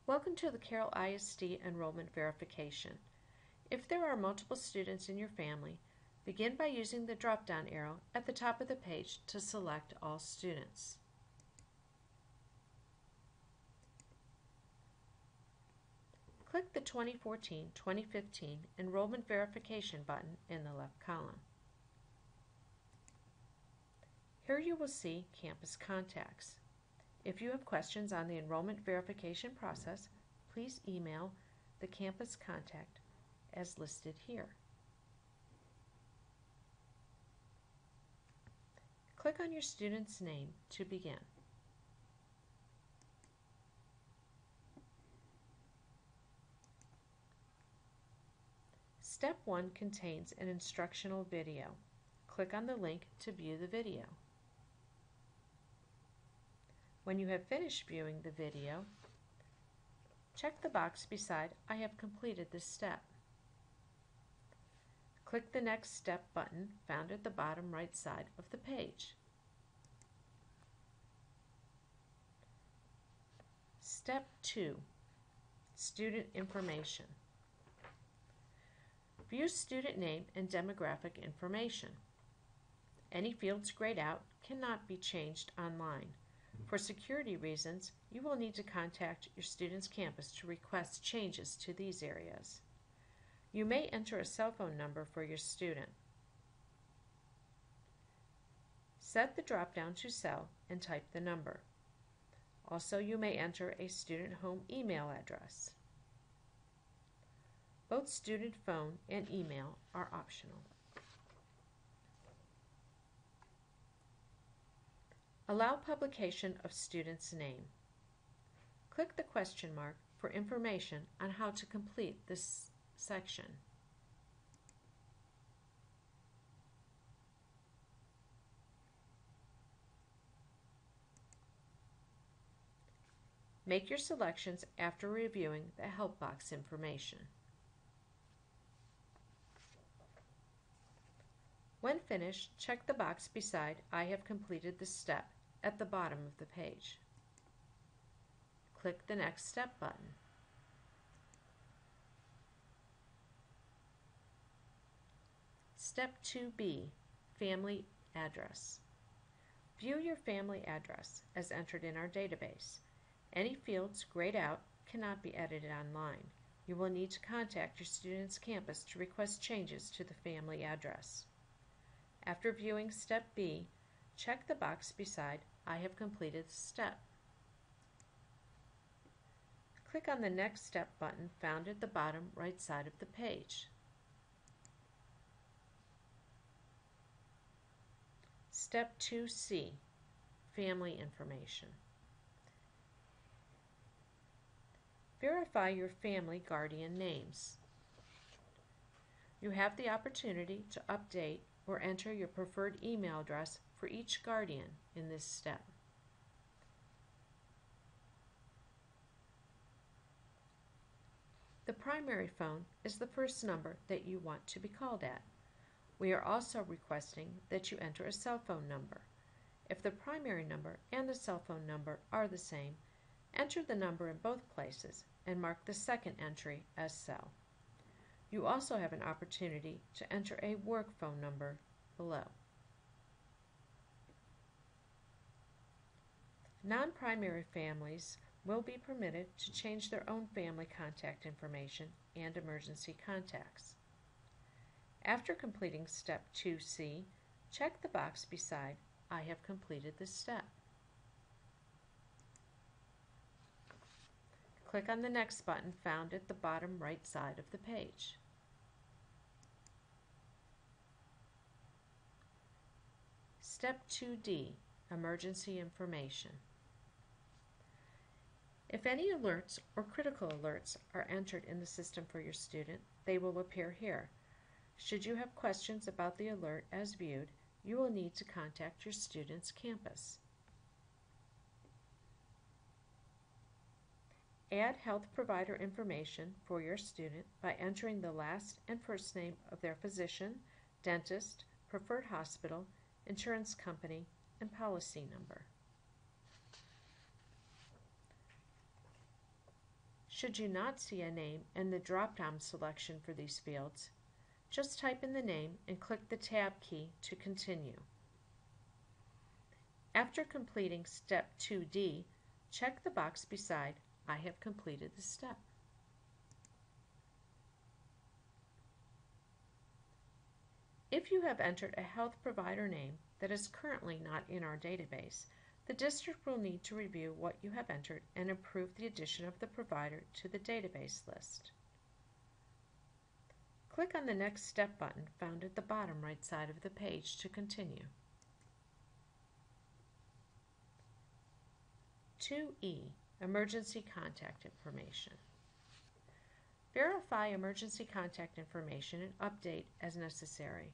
Welcome to the Carroll ISD Enrollment Verification. If there are multiple students in your family, begin by using the drop-down arrow at the top of the page to select all students. Click the 2014-2015 Enrollment Verification button in the left column. Here you will see Campus Contacts. If you have questions on the enrollment verification process, please email the campus contact as listed here. Click on your student's name to begin. Step 1 contains an instructional video. Click on the link to view the video. When you have finished viewing the video, check the box beside I have completed this step. Click the Next Step button found at the bottom right side of the page. Step 2. Student Information. View student name and demographic information. Any fields grayed out cannot be changed online. For security reasons, you will need to contact your student's campus to request changes to these areas. You may enter a cell phone number for your student. Set the drop-down to cell and type the number. Also, you may enter a student home email address. Both student phone and email are optional. Allow publication of student's name. Click the question mark for information on how to complete this section. Make your selections after reviewing the help box information. When finished, check the box beside I have completed this step at the bottom of the page. Click the Next Step button. Step 2B, Family Address. View your family address as entered in our database. Any fields grayed out cannot be edited online. You will need to contact your student's campus to request changes to the family address. After viewing Step B, check the box beside I have completed the step. Click on the Next Step button found at the bottom right side of the page. Step 2C, Family Information. Verify your family guardian names. You have the opportunity to update or enter your preferred email address for each guardian in this step. The primary phone is the first number that you want to be called at. We are also requesting that you enter a cell phone number. If the primary number and the cell phone number are the same, enter the number in both places and mark the second entry as cell. You also have an opportunity to enter a work phone number below. Non-primary families will be permitted to change their own family contact information and emergency contacts. After completing Step 2C, check the box beside I have completed this step. Click on the Next button found at the bottom right side of the page. Step 2D, Emergency Information. If any alerts or critical alerts are entered in the system for your student, they will appear here. Should you have questions about the alert as viewed, you will need to contact your student's campus. Add health provider information for your student by entering the last and first name of their physician, dentist, preferred hospital, insurance company, and policy number. Should you not see a name in the drop-down selection for these fields, just type in the name and click the Tab key to continue. After completing Step 2D, check the box beside I have completed the step. If you have entered a health provider name that is currently not in our database, the district will need to review what you have entered and approve the addition of the provider to the database list. Click on the Next Step button found at the bottom right side of the page to continue. 2E, Emergency Contact Information. Verify emergency contact information and update as necessary.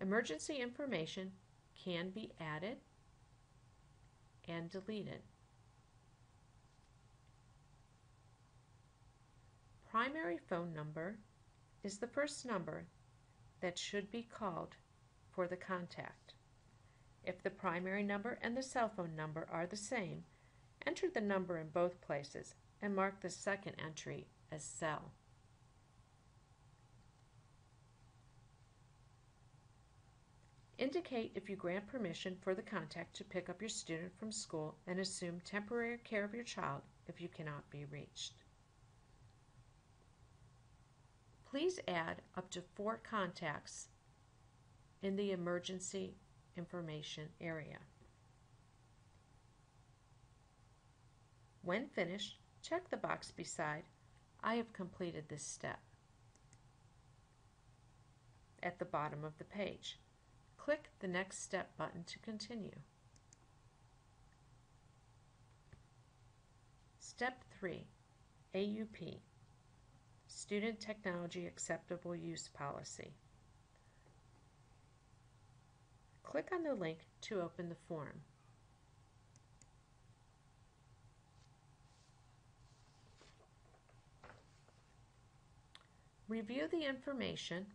Emergency information can be added and deleted. Primary phone number is the first number that should be called for the contact. If the primary number and the cell phone number are the same, enter the number in both places and mark the second entry as cell. Indicate if you grant permission for the contact to pick up your student from school and assume temporary care of your child if you cannot be reached. Please add up to 4 contacts in the emergency information area. When finished, check the box beside I have completed this step at the bottom of the page. Click the Next Step button to continue. Step 3, AUP, Student Technology Acceptable Use Policy. Click on the link to open the form. Review the information,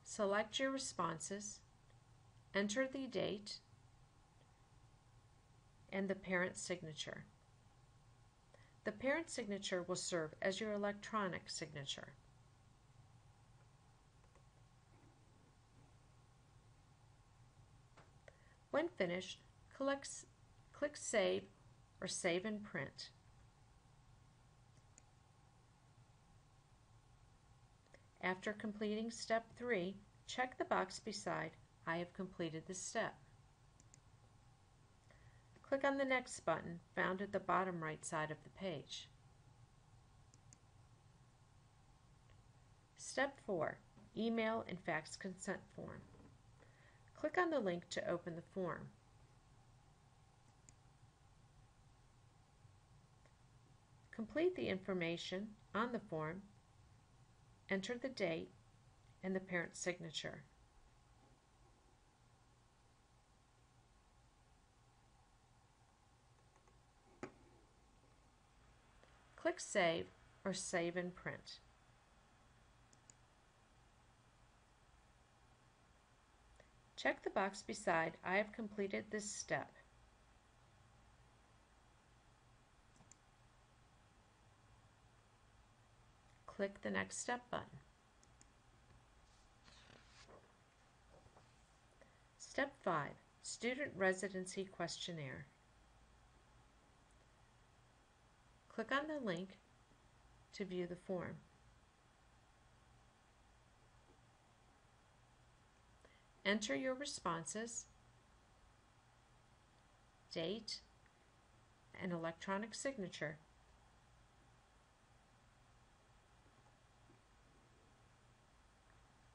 select your responses, enter the date and the parent's signature. The parent's signature will serve as your electronic signature. When finished, click Save or Save and Print. After completing Step 3, check the box beside I have completed this step. Click on the Next button found at the bottom right side of the page. Step 4, Email and Fax Consent Form. Click on the link to open the form. Complete the information on the form, enter the date and the parent's signature. Click Save or Save and Print. Check the box beside I have completed this step. Click the Next Step button. Step 5, Student Residency Questionnaire. Click on the link to view the form. Enter your responses, date, and electronic signature.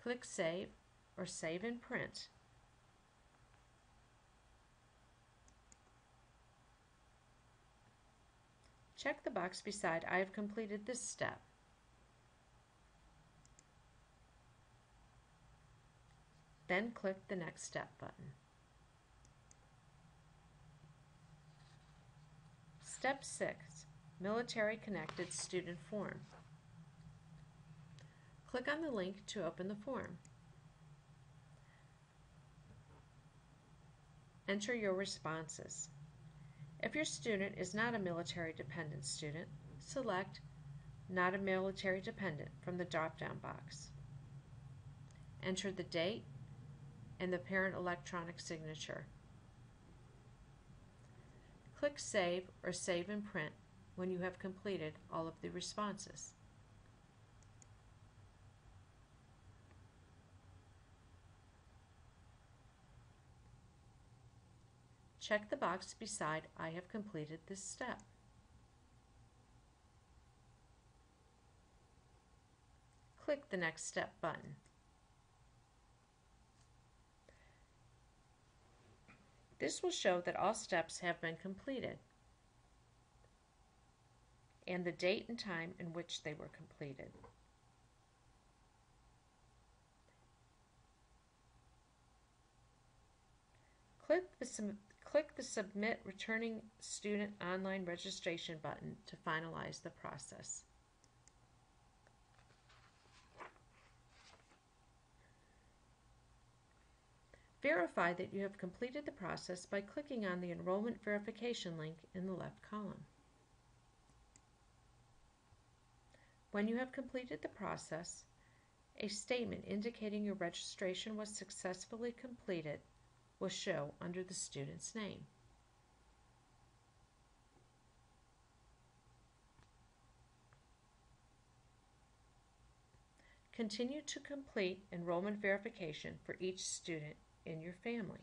Click Save or Save and Print. Check the box beside I have completed this step. Then click the Next Step button. Step 6, Military Connected Student Form. Click on the link to open the form. Enter your responses. If your student is not a military dependent student, select Not a Military Dependent from the drop-down box. Enter the date and the parent electronic signature. Click Save or Save and Print when you have completed all of the responses. Check the box beside I have completed this step. Click the Next Step button. This will show that all steps have been completed and the date and time in which they were completed. Click the Submit Returning Student Online Registration button to finalize the process. Verify that you have completed the process by clicking on the Enrollment Verification link in the left column. When you have completed the process, a statement indicating your registration was successfully completed will show under the student's name. Continue to complete enrollment verification for each student in your family.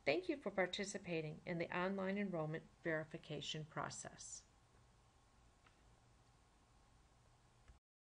Thank you for participating in the online enrollment verification process.